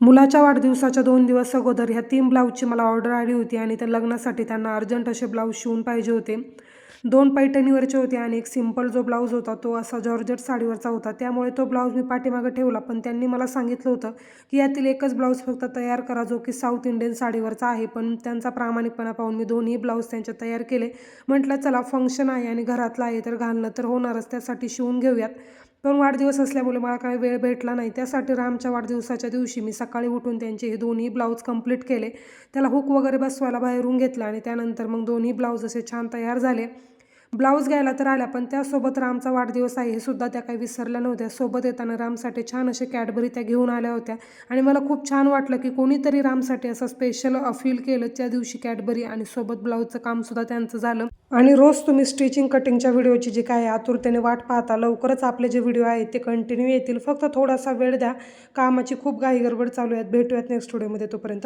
मुलाच्या वाढदिवसाच्या 2 दिवस अगोदर ह्या 3 ब्लाऊजची मला ऑर्डर आली होती आणि त्या लग्नासाठी त्यांना अर्जंट असे ब्लाऊज शिवून पाहिजे होते. 2 पैठणीवरचे होते आणि एक सिंपल जो ब्लाऊज होता तो असा जॉर्जेट साडीवरचा होता. त्यामुळे तो ब्लाऊज मी पाठीमागे ठेवला. पण त्यांनी मला सांगितलं होतं की यातील एकच ब्लाऊज फक्त तयार करा जो की साऊथ इंडियन साडीवरचा आहे. पण त्यांचा प्रामाणिकपणा पाहून मी दोन्ही ब्लाऊज त्यांचे तयार केले. म्हटलं चला फंक्शन आहे आणि घरातलं आहे तर घालणं तर होणारच, त्यासाठी शिवून घेऊयात. पण वाढदिवस असल्यामुळे मला काही वेळ भेटला नाही. त्यासाठी रामच्या वाढदिवसाच्या दिवशी मी सकाळी उठून त्यांचे हे दोन्ही ब्लाऊज कंप्लीट केले. त्याला हुक वगैरे बसवायला बाहेरून घेतलं आणि त्यानंतर मग दोन्ही ब्लाऊज असे छान तयार झाले. ब्लाऊज घ्यायला तर आल्या, पण त्यासोबत रामचा वाढदिवस आहे हे सुद्धा त्या काही विसरल्या नव्हत्या. सोबत येताना रामसाठी छान असे कॅडबरी त्या घेऊन आल्या होत्या आणि मला खूप छान वाटलं की कोणीतरी रामसाठी असं स्पेशल फील केलं त्या दिवशी. कॅडबरी आणि सोबत ब्लाऊजचं कामसुद्धा त्यांचं झालं. आणि रोज तुम्ही स्टिचिंग कटिंगच्या व्हिडिओची जी काय आतुरतेने वाट पाहता, लवकरच आपले जे व्हिडिओ आहेत ते कंटिन्यू येतील. फक्त थोडासा वेळ द्या. कामाची खूप घाई गडबड चालू आहे. भेटूयात नेक्स्ट व्हिडिओमध्ये. तोपर्यंत